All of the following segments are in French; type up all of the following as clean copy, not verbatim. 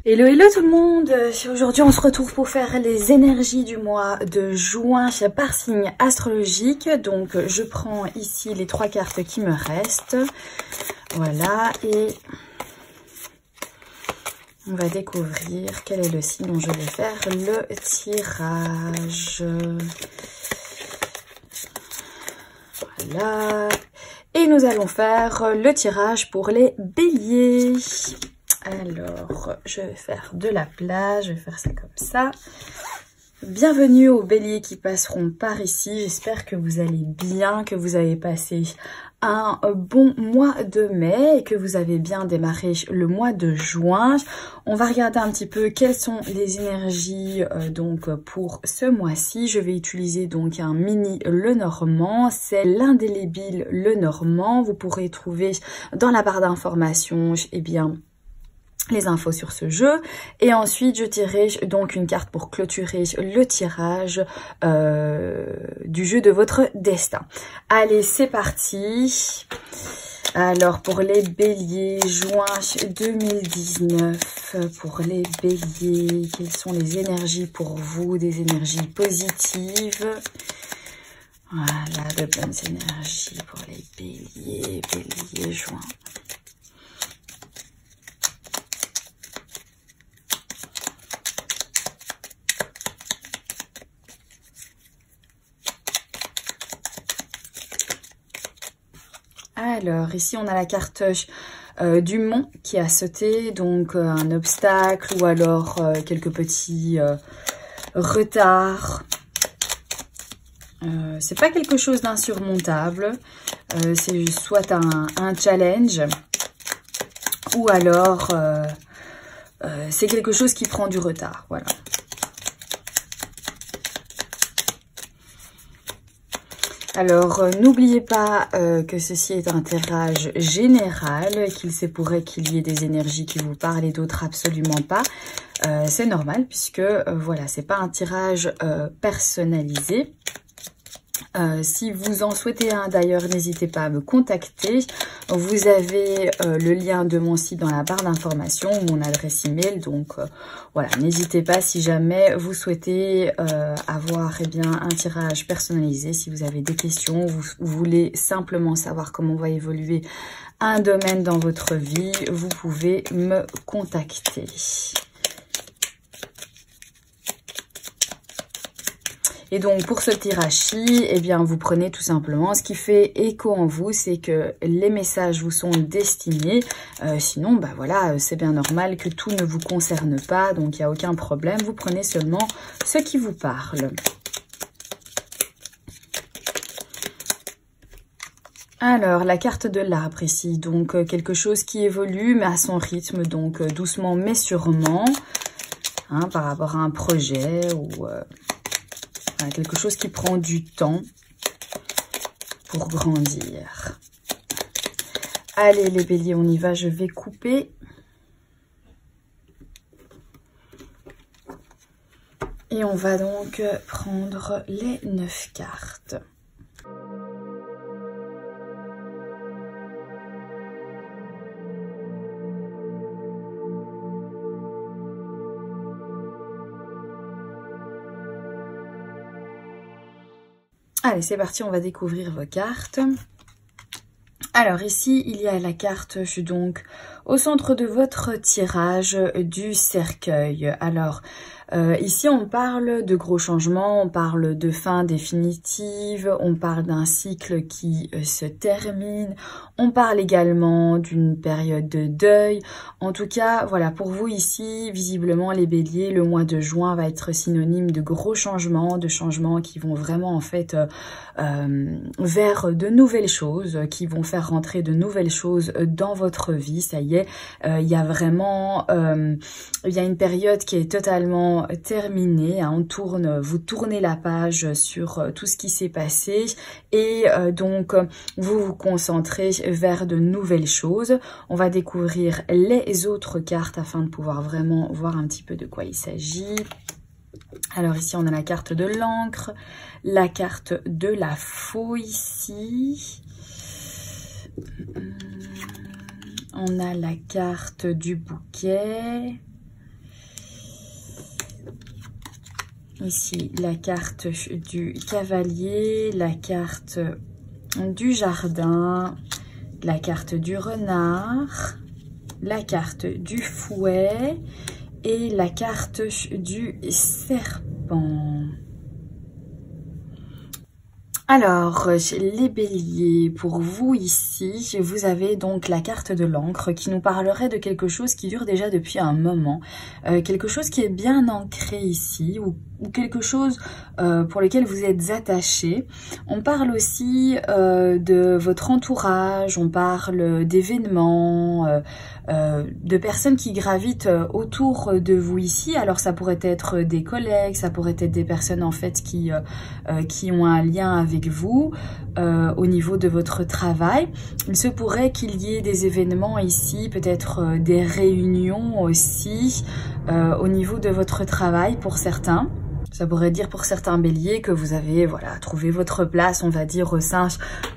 Hello hello tout le monde, aujourd'hui on se retrouve pour faire les énergies du mois de juin par signe astrologique. Donc je prends ici les 3 cartes qui me restent, voilà, et on va découvrir quel est le signe dont je vais faire le tirage. Voilà, et nous allons faire le tirage pour les béliers. Alors, je vais faire de la place, je vais faire ça comme ça. Bienvenue aux béliers qui passeront par ici. J'espère que vous allez bien, que vous avez passé un bon mois de mai et que vous avez bien démarré le mois de juin. On va regarder un petit peu quelles sont les énergies donc pour ce mois-ci. Je vais utiliser donc un mini Lenormand, c'est l'indélébile Lenormand. Vous pourrez trouver dans la barre d'informations, eh bien, les infos sur ce jeu, et ensuite je tirerai donc une carte pour clôturer le tirage du jeu de votre destin. Allez, c'est parti. Alors pour les béliers, juin 2019, pour les béliers, quelles sont les énergies pour vous, des énergies positives? Voilà, de bonnes énergies pour les béliers, juin. Alors, ici, on a la carte du mont qui a sauté, donc un obstacle ou alors quelques petits retards. C'est pas quelque chose d'insurmontable, c'est soit un challenge ou alors c'est quelque chose qui prend du retard, voilà. Alors, n'oubliez pas que ceci est un tirage général, qu'il se pourrait qu'il y ait des énergies qui vous parlent et d'autres absolument pas. C'est normal puisque, voilà, c'est pas un tirage personnalisé. Si vous en souhaitez un d'ailleurs, n'hésitez pas à me contacter. Vous avez le lien de mon site dans la barre d'informations, mon adresse email. Donc voilà, n'hésitez pas si jamais vous souhaitez avoir un tirage personnalisé. Si vous avez des questions, vous voulez simplement savoir comment va évoluer un domaine dans votre vie, vous pouvez me contacter. Et donc, pour ce tirage-ci, eh bien, vous prenez tout simplement ce qui fait écho en vous, c'est que les messages vous sont destinés. Sinon, bah voilà, c'est bien normal que tout ne vous concerne pas, donc il n'y a aucun problème. Vous prenez seulement ce qui vous parle. Alors, la carte de l'arbre ici, donc quelque chose qui évolue, mais à son rythme, donc doucement mais sûrement, hein, par rapport à un projet ou... quelque chose qui prend du temps pour grandir. Allez les béliers, on y va, je vais couper. Et on va donc prendre les 9 cartes. Allez, c'est parti, on va découvrir vos cartes. Alors ici, il y a la carte, je suis donc au centre de votre tirage du cercueil. Alors, ici, on parle de gros changements, on parle de fin définitive, on parle d'un cycle qui se termine, on parle également d'une période de deuil. En tout cas, voilà, pour vous ici, visiblement, les béliers, le mois de juin va être synonyme de gros changements, de changements qui vont vraiment, en fait, vers de nouvelles choses, qui vont faire rentrer de nouvelles choses dans votre vie. Ça y est, il y a vraiment, il y a une période qui est totalement terminée, hein. Vous tournez la page sur tout ce qui s'est passé et donc vous vous concentrez vers de nouvelles choses. On va découvrir les autres cartes afin de pouvoir vraiment voir un petit peu de quoi il s'agit. Alors ici on a la carte de l'encre, la carte de la faux ici. On a la carte du bouquet. Ici, la carte du cavalier, la carte du jardin, la carte du renard, la carte du fouet et la carte du serpent. Alors, les béliers, pour vous ici, vous avez donc la carte de l'encre qui nous parlerait de quelque chose qui dure déjà depuis un moment, quelque chose qui est bien ancré ici, ou quelque chose pour lequel vous êtes attaché. On parle aussi de votre entourage, on parle d'événements, de personnes qui gravitent autour de vous ici. Alors ça pourrait être des collègues, ça pourrait être des personnes en fait qui ont un lien avec vous au niveau de votre travail. Il se pourrait qu'il y ait des événements ici, peut-être des réunions aussi au niveau de votre travail pour certains. Ça pourrait dire pour certains béliers que vous avez voilà, trouvé votre place, on va dire, au sein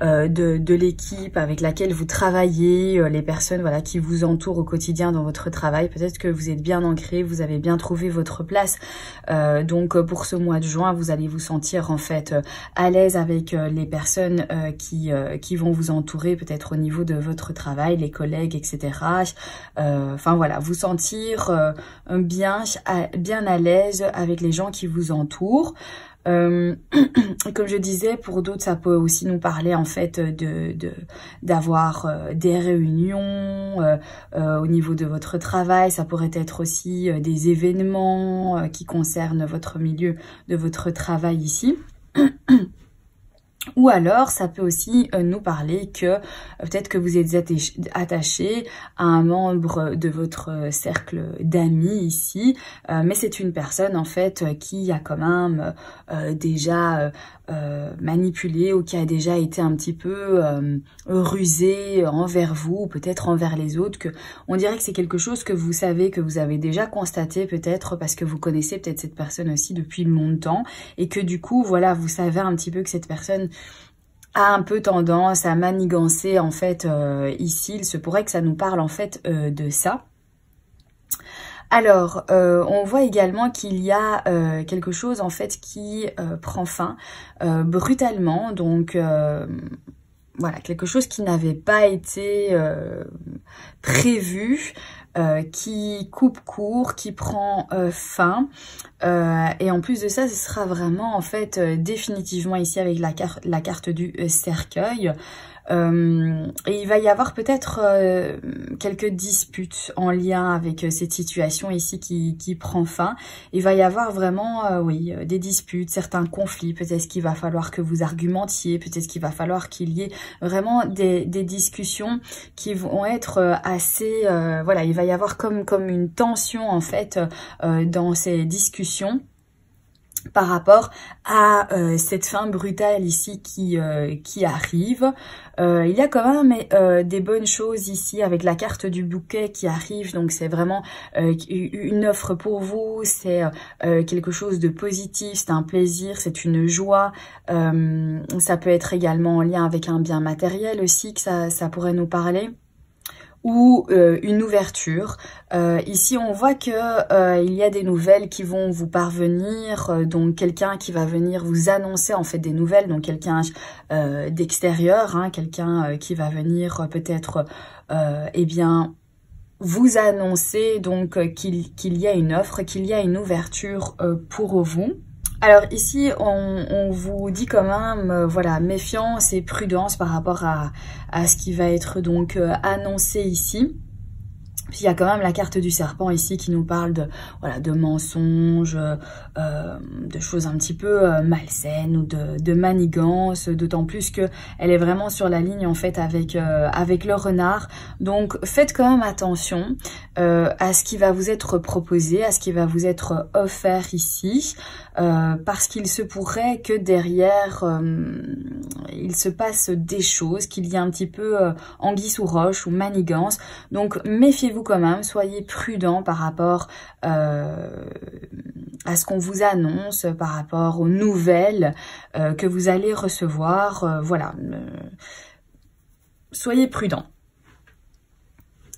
de l'équipe avec laquelle vous travaillez, les personnes voilà, qui vous entourent au quotidien dans votre travail. Peut-être que vous êtes bien ancré, vous avez bien trouvé votre place. Donc pour ce mois de juin, vous allez vous sentir en fait à l'aise avec les personnes qui vont vous entourer, peut-être au niveau de votre travail, les collègues, etc. Enfin voilà, vous sentir bien à l'aise avec les gens qui vous entourent. Comme je disais, pour d'autres, ça peut aussi nous parler en fait d'avoir des réunions au niveau de votre travail. Ça pourrait être aussi des événements qui concernent votre milieu de votre travail ici. Ou alors, ça peut aussi nous parler que peut-être que vous êtes attaché à un membre de votre cercle d'amis ici, mais c'est une personne en fait qui a quand même déjà manipulé ou qui a déjà été un petit peu rusé envers vous, ou peut-être envers les autres. On dirait que c'est quelque chose que vous savez, que vous avez déjà constaté peut-être parce que vous connaissez peut-être cette personne aussi depuis longtemps et que du coup, voilà, vous savez un petit peu que cette personne a un peu tendance à manigancer en fait ici. Il se pourrait que ça nous parle en fait de ça. Alors, on voit également qu'il y a quelque chose en fait qui prend fin brutalement, donc voilà, quelque chose qui n'avait pas été prévu, qui coupe court, qui prend fin, et en plus de ça, ce sera vraiment en fait définitivement ici avec la carte du cercueil. Et il va y avoir peut-être quelques disputes en lien avec cette situation ici qui prend fin. Il va y avoir vraiment, oui, des disputes, certains conflits. Peut-être qu'il va falloir que vous argumentiez, peut-être qu'il va falloir qu'il y ait vraiment des discussions qui vont être assez... voilà, il va y avoir comme une tension en fait dans ces discussions par rapport à cette fin brutale ici qui arrive. Il y a quand même des bonnes choses ici avec la carte du bouquet qui arrive, donc c'est vraiment une offre pour vous, c'est quelque chose de positif, c'est un plaisir, c'est une joie. Ça peut être également en lien avec un bien matériel aussi, que ça pourrait nous parler. Ou une ouverture. Ici, on voit que il y a des nouvelles qui vont vous parvenir, donc quelqu'un qui va venir vous annoncer en fait des nouvelles, donc quelqu'un d'extérieur, hein, quelqu'un qui va venir peut-être, eh bien, vous annoncer donc qu'il y a une offre, qu'il y a une ouverture pour vous. Alors ici, on vous dit quand même, voilà, méfiance et prudence par rapport à ce qui va être donc annoncé ici. Puis il y a quand même la carte du serpent ici qui nous parle de mensonges, de choses un petit peu malsaines ou de manigances, d'autant plus que elle est vraiment sur la ligne en fait avec le renard. Donc faites quand même attention à ce qui va vous être proposé, à ce qui va vous être offert ici, parce qu'il se pourrait que derrière il se passe des choses, qu'il y ait un petit peu anguille sous roche ou manigance. Donc méfiez-vous quand même, soyez prudent par rapport à ce qu'on vous annonce, par rapport aux nouvelles que vous allez recevoir. Voilà, soyez prudent.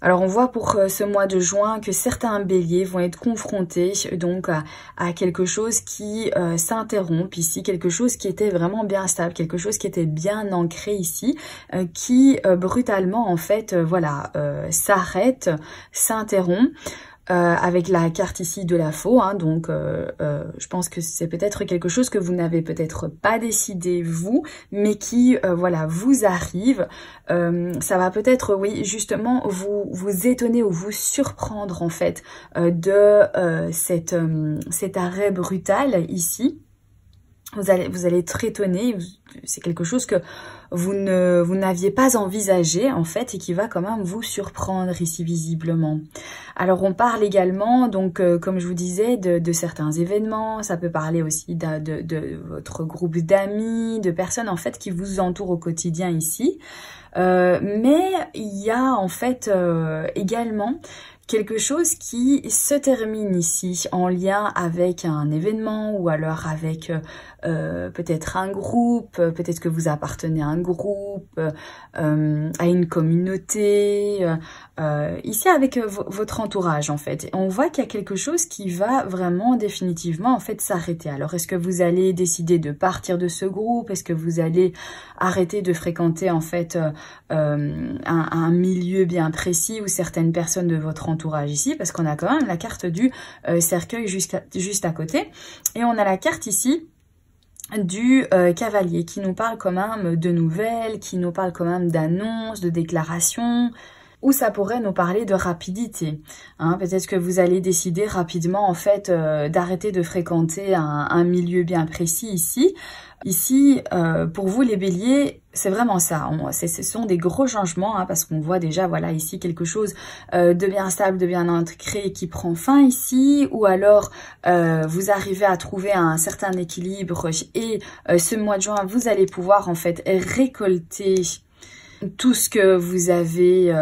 Alors on voit pour ce mois de juin que certains béliers vont être confrontés donc à quelque chose qui s'interrompt ici, quelque chose qui était vraiment bien stable, quelque chose qui était bien ancré ici, qui brutalement en fait voilà s'arrête, s'interrompt. Avec la carte ici de la faux, hein, donc je pense que c'est peut-être quelque chose que vous n'avez peut-être pas décidé vous, mais qui voilà vous arrive. Ça va peut-être oui justement vous étonner ou vous surprendre en fait de cet arrêt brutal ici. Vous allez être étonné, c'est quelque chose que vous n'aviez pas envisagé en fait et qui va quand même vous surprendre ici visiblement. Alors on parle également donc comme je vous disais de certains événements, ça peut parler aussi de votre groupe d'amis, de personnes en fait qui vous entourent au quotidien ici. Mais il y a en fait également quelque chose qui se termine ici en lien avec un événement ou alors avec peut-être un groupe, peut-être que vous appartenez à un groupe, à une communauté, ici avec votre entourage en fait. On voit qu'il y a quelque chose qui va vraiment définitivement en fait s'arrêter. Alors est-ce que vous allez décider de partir de ce groupe? Est-ce que vous allez arrêter de fréquenter en fait un milieu bien précis ou certaines personnes de votre entourage ici? Parce qu'on a quand même la carte du cercueil juste à côté. Et on a la carte ici du cavalier qui nous parle quand même de nouvelles, qui nous parle quand même d'annonces, de déclarations, ou ça pourrait nous parler de rapidité. Hein, peut-être que vous allez décider rapidement en fait d'arrêter de fréquenter un milieu bien précis ici. Ici, pour vous les béliers, c'est vraiment ça. Ce sont des gros changements hein, parce qu'on voit déjà voilà ici quelque chose de bien stable, de bien ancré qui prend fin ici. Ou alors vous arrivez à trouver un certain équilibre et ce mois de juin, vous allez pouvoir en fait récolter tout ce que vous avez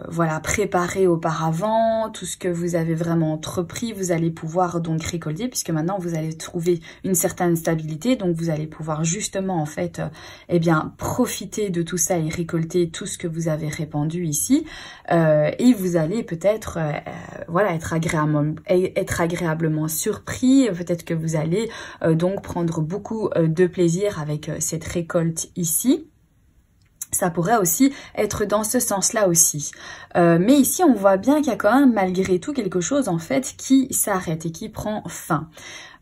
voilà préparé auparavant, tout ce que vous avez vraiment entrepris, vous allez pouvoir donc récolter puisque maintenant vous allez trouver une certaine stabilité, donc vous allez pouvoir justement en fait eh bien profiter de tout ça et récolter tout ce que vous avez répandu ici et vous allez peut-être voilà être agréablement surpris, peut-être que vous allez donc prendre beaucoup de plaisir avec cette récolte ici. Ça pourrait aussi être dans ce sens-là aussi. Mais ici, on voit bien qu'il y a quand même malgré tout quelque chose en fait qui s'arrête et qui prend fin.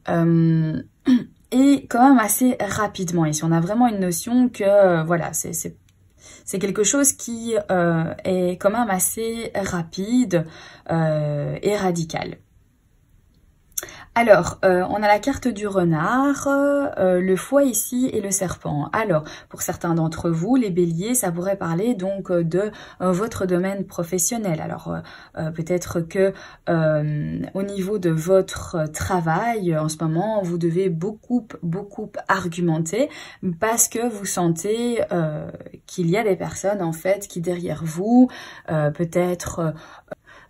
Et quand même assez rapidement. Ici, on a vraiment une notion que voilà, c'est quelque chose qui est quand même assez rapide et radical. Alors, on a la carte du renard, le foie ici et le serpent. Alors, pour certains d'entre vous, les béliers, ça pourrait parler donc de votre domaine professionnel. Alors, peut-être que au niveau de votre travail, en ce moment, vous devez beaucoup argumenter parce que vous sentez qu'il y a des personnes, en fait, qui derrière vous, peut-être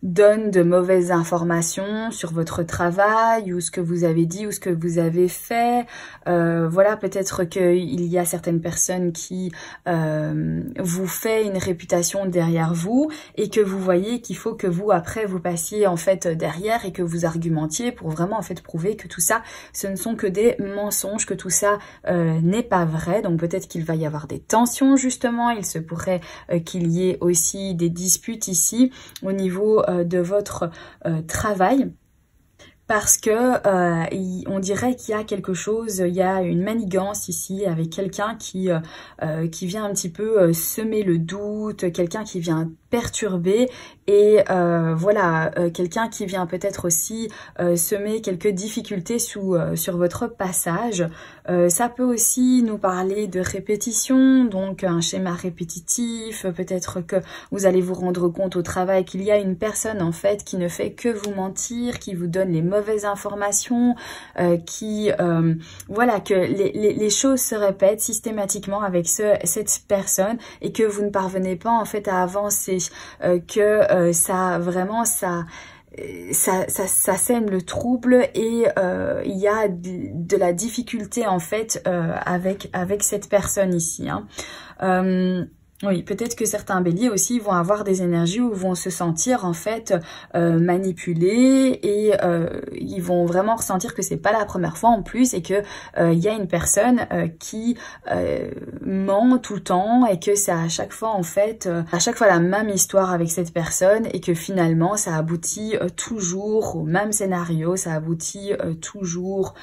donne de mauvaises informations sur votre travail ou ce que vous avez dit ou ce que vous avez fait. Voilà, peut-être qu'il y a certaines personnes qui vous fait une réputation derrière vous et que vous voyez qu'il faut que vous, après, vous passiez en fait derrière et que vous argumentiez pour vraiment en fait prouver que tout ça, ce ne sont que des mensonges, que tout ça n'est pas vrai. Donc peut-être qu'il va y avoir des tensions justement, il se pourrait qu'il y ait aussi des disputes ici au niveau de votre travail. Parce que on dirait qu'il y a quelque chose, il y a une manigance ici avec quelqu'un qui vient un petit peu semer le doute, quelqu'un qui vient perturber et voilà, quelqu'un qui vient peut-être aussi semer quelques difficultés sur votre passage. Ça peut aussi nous parler de répétition, donc un schéma répétitif, peut-être que vous allez vous rendre compte au travail qu'il y a une personne en fait qui ne fait que vous mentir, qui vous donne les mauvaises informations, voilà, que les choses se répètent systématiquement avec cette personne et que vous ne parvenez pas en fait à avancer, que ça vraiment ça sème le trouble et il y a de la difficulté en fait avec cette personne ici. Hein. Oui, peut-être que certains béliers aussi vont avoir des énergies où vont se sentir en fait manipulés et ils vont vraiment ressentir que c'est pas la première fois en plus et que il y a une personne qui ment tout le temps et que c'est à chaque fois en fait à chaque fois la même histoire avec cette personne et que finalement ça aboutit toujours au même scénario, ça aboutit toujours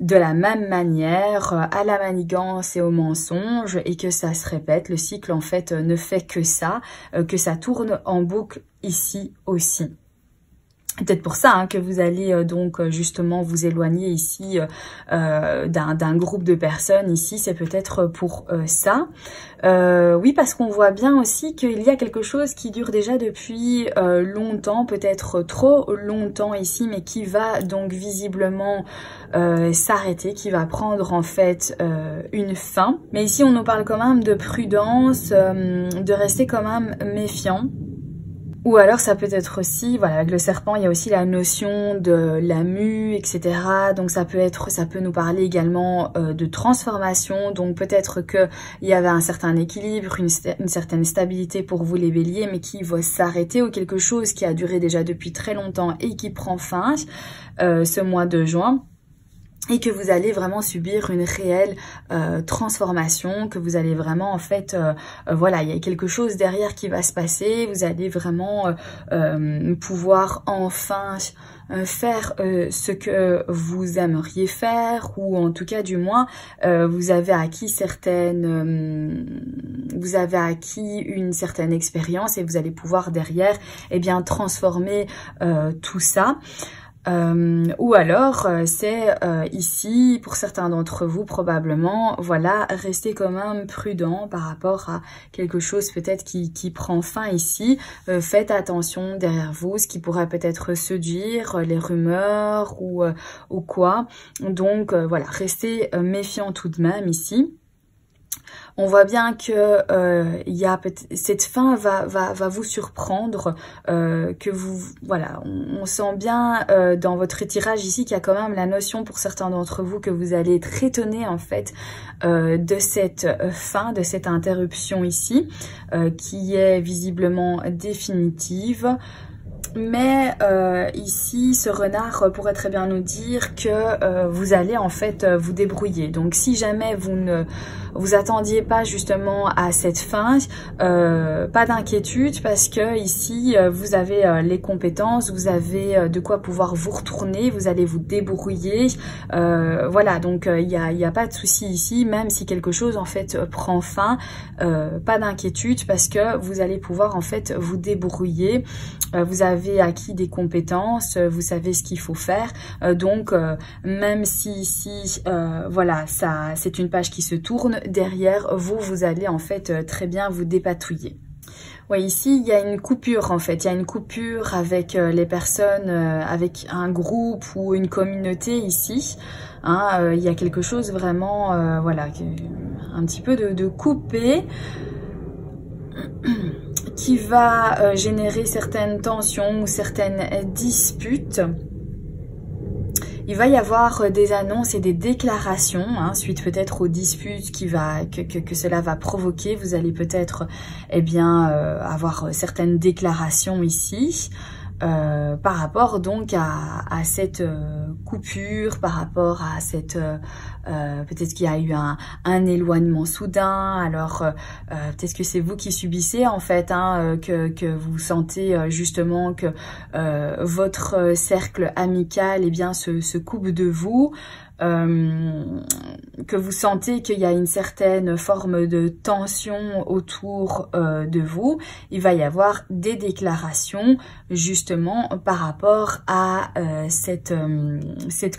de la même manière à la manigance et au mensonge et que ça se répète. Le cycle en fait ne fait que ça tourne en boucle ici aussi. Peut-être pour ça hein, que vous allez donc justement vous éloigner ici d'un groupe de personnes ici, c'est peut-être pour ça. Oui, parce qu'on voit bien aussi qu'il y a quelque chose qui dure déjà depuis longtemps, peut-être trop longtemps ici, mais qui va donc visiblement s'arrêter, qui va prendre en fait une fin. Mais ici on nous parle quand même de prudence, de rester quand même méfiant. Ou alors ça peut être aussi, voilà, avec le serpent, il y a aussi la notion de la mue, etc. Donc ça peut nous parler également de transformation. Donc peut-être que il y avait un certain équilibre, une certaine stabilité pour vous les béliers, mais qui va s'arrêter, ou quelque chose qui a duré déjà depuis très longtemps et qui prend fin ce mois de juin. Et que vous allez vraiment subir une réelle transformation, que vous allez vraiment en fait, voilà, il y a quelque chose derrière qui va se passer, vous allez vraiment pouvoir enfin faire ce que vous aimeriez faire, ou en tout cas du moins vous avez acquis une certaine expérience et vous allez pouvoir derrière bien transformer tout ça. Ou alors c'est ici pour certains d'entre vous probablement, voilà, restez quand même prudent par rapport à quelque chose peut-être qui prend fin ici. Faites attention derrière vous, ce qui pourrait peut-être se dire, les rumeurs ou quoi. Donc voilà, restez méfiant tout de même ici. On voit bien que cette fin va vous surprendre, que vous, voilà, on sent bien dans votre tirage ici qu'il y a quand même la notion pour certains d'entre vous que vous allez être étonnés en fait de cette fin, de cette interruption ici, qui est visiblement définitive. Mais ici, ce renard pourrait très bien nous dire que vous allez en fait vous débrouiller. Donc si jamais vous ne vous attendiez pas justement à cette fin, pas d'inquiétude, parce que ici vous avez les compétences, vous avez de quoi pouvoir vous retourner, vous allez vous débrouiller. Voilà, donc il y a pas de souci ici, même si quelque chose en fait prend fin, pas d'inquiétude, parce que vous allez pouvoir en fait vous débrouiller. Vous avez acquis des compétences, vous savez ce qu'il faut faire, donc même si ici, voilà, ça, c'est une page qui se tourne, derrière vous allez en fait très bien vous dépatouiller. Oui, ici, il y a une coupure en fait, il y a une coupure avec les personnes, avec un groupe ou une communauté ici. Hein, il y a quelque chose vraiment, voilà, un petit peu de coupé, qui va générer certaines tensions ou certaines disputes. Il va y avoir des annonces et des déclarations, hein, suite peut-être aux disputes que cela va provoquer. Vous allez peut-être avoir certaines déclarations ici. Par rapport donc à cette coupure, par rapport à cette peut-être qu'il y a eu un éloignement soudain. Alors peut-être que c'est vous qui subissez en fait, hein, que vous sentez justement que votre cercle amical se coupe de vous. Que vous sentez qu'il y a une certaine forme de tension autour de vous, il va y avoir des déclarations justement par rapport à cette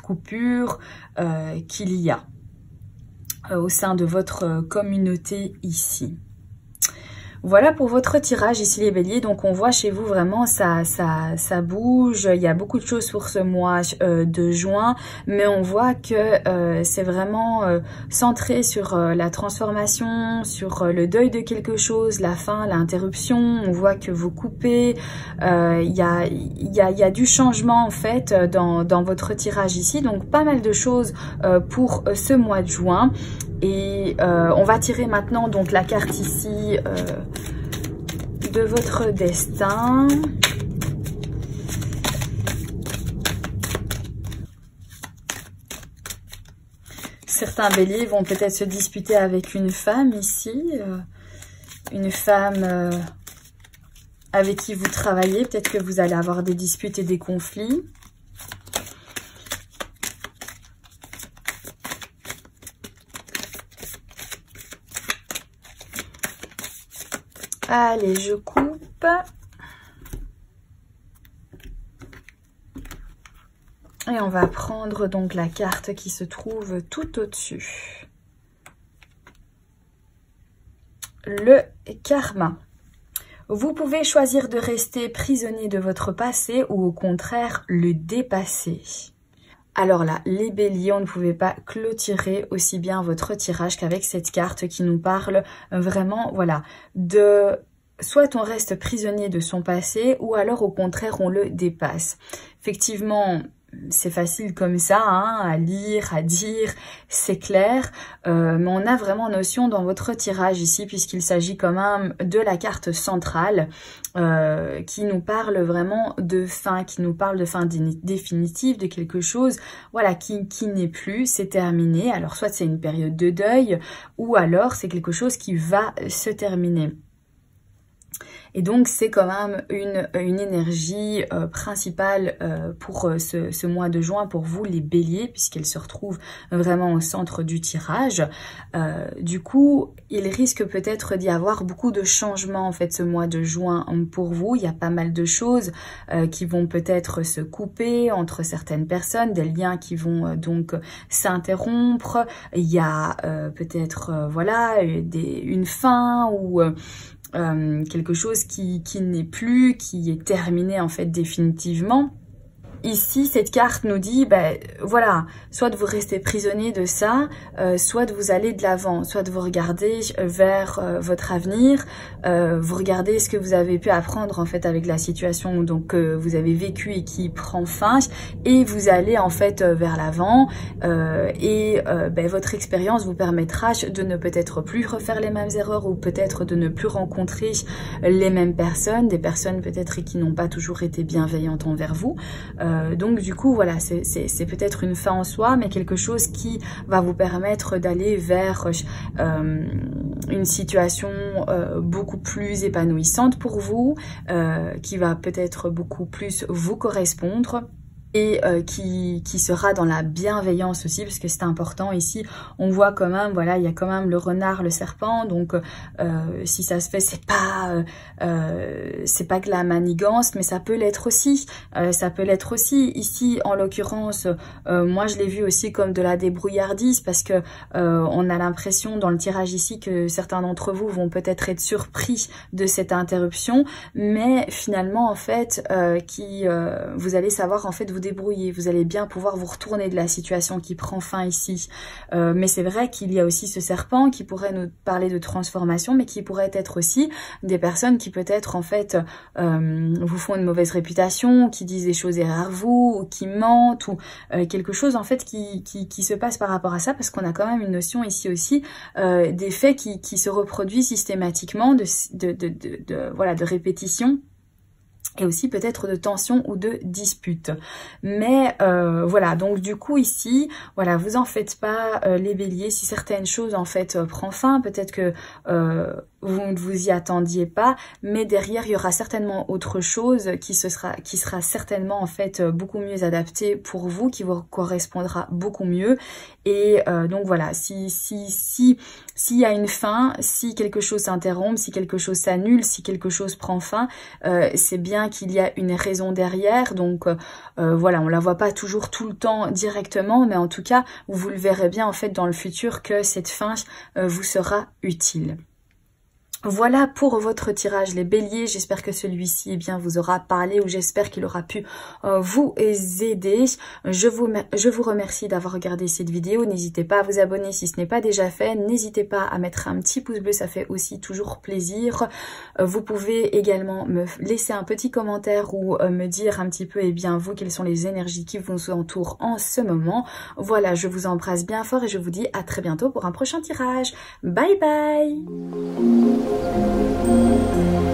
coupure qu'il y a au sein de votre communauté ici. Voilà pour votre tirage ici les béliers. Donc on voit chez vous vraiment ça bouge, il y a beaucoup de choses pour ce mois de juin, mais on voit que c'est vraiment centré sur la transformation, sur le deuil de quelque chose, la fin, l'interruption. On voit que vous coupez, il y a du changement en fait dans votre tirage ici, donc pas mal de choses pour ce mois de juin. Et on va tirer maintenant donc la carte ici de votre destin. Certains béliers vont peut-être se disputer avec une femme ici, une femme avec qui vous travaillez. Peut-être que vous allez avoir des disputes et des conflits. Allez, je coupe. Et on va prendre donc la carte qui se trouve tout au-dessus. Le karma. Vous pouvez choisir de rester prisonnier de votre passé ou au contraire le dépasser. Alors là, les béliers, on ne pouvait pas clôturer aussi bien votre tirage qu'avec cette carte qui nous parle vraiment, voilà, de... Soit on reste prisonnier de son passé ou alors au contraire on le dépasse. Effectivement, c'est facile comme ça, hein, à lire, à dire, c'est clair, mais on a vraiment notion dans votre tirage ici, puisqu'il s'agit quand même de la carte centrale, qui nous parle vraiment de fin, qui nous parle de fin définitive, de quelque chose, voilà, qui n'est plus, c'est terminé. Alors soit c'est une période de deuil, ou alors c'est quelque chose qui va se terminer. Et donc, c'est quand même une énergie principale pour ce mois de juin, pour vous les béliers, puisqu'elle se retrouve vraiment au centre du tirage. Du coup, il risque peut-être d'y avoir beaucoup de changements en fait ce mois de juin pour vous. Il y a pas mal de choses qui vont peut-être se couper entre certaines personnes, des liens qui vont donc s'interrompre. Il y a peut-être voilà une fin ou... quelque chose qui n'est plus, qui est terminé en fait définitivement. Ici, cette carte nous dit, ben voilà, soit de vous rester prisonnier de ça, soit de vous aller de l'avant, soit de vous regarder vers votre avenir, vous regardez ce que vous avez pu apprendre en fait avec la situation donc que vous avez vécue et qui prend fin, et vous allez en fait vers l'avant, ben, votre expérience vous permettra de ne peut-être plus refaire les mêmes erreurs ou peut-être de ne plus rencontrer les mêmes personnes, des personnes peut-être qui n'ont pas toujours été bienveillantes envers vous. Donc du coup voilà, c'est peut-être une fin en soi, mais quelque chose qui va vous permettre d'aller vers une situation beaucoup plus épanouissante pour vous, qui va peut-être beaucoup plus vous correspondre. Et qui sera dans la bienveillance aussi, parce que c'est important ici. On voit quand même, voilà, il y a quand même le renard, le serpent, donc si ça se fait, c'est pas que la manigance, mais ça peut l'être aussi. Ça peut l'être aussi. Ici, en l'occurrence, moi je l'ai vu aussi comme de la débrouillardise, parce que on a l'impression dans le tirage ici que certains d'entre vous vont peut-être être surpris de cette interruption, mais finalement en fait, vous allez savoir en fait vous débrouiller, vous allez bien pouvoir vous retourner de la situation qui prend fin ici. Mais c'est vrai qu'il y a aussi ce serpent qui pourrait nous parler de transformation, mais qui pourrait être aussi des personnes qui peut-être en fait vous font une mauvaise réputation, qui disent des choses derrière vous, ou qui mentent, ou quelque chose en fait qui se passe par rapport à ça, parce qu'on a quand même une notion ici aussi des faits qui se reproduisent systématiquement, de répétition. Et aussi peut-être de tension ou de dispute. Mais voilà, donc du coup ici, voilà, vous en faites pas les béliers, si certaines choses en fait prend fin, peut-être que vous ne vous y attendiez pas, mais derrière il y aura certainement autre chose qui sera certainement en fait beaucoup mieux adapté pour vous, qui vous correspondra beaucoup mieux. Et donc voilà, s'il y a une fin, si quelque chose s'interrompt, si quelque chose s'annule, si quelque chose prend fin, c'est bien qu'il y a une raison derrière. Donc voilà, on la voit pas toujours tout le temps directement, mais en tout cas vous le verrez bien en fait dans le futur que cette fin vous sera utile. Voilà pour votre tirage les béliers, j'espère que celui-ci eh bien vous aura parlé ou j'espère qu'il aura pu vous aider. Je vous remercie d'avoir regardé cette vidéo, n'hésitez pas à vous abonner si ce n'est pas déjà fait, n'hésitez pas à mettre un petit pouce bleu, ça fait aussi toujours plaisir. Vous pouvez également me laisser un petit commentaire ou me dire un petit peu eh bien vous quelles sont les énergies qui vous entourent en ce moment. Voilà, je vous embrasse bien fort et je vous dis à très bientôt pour un prochain tirage. Bye bye. Thank you.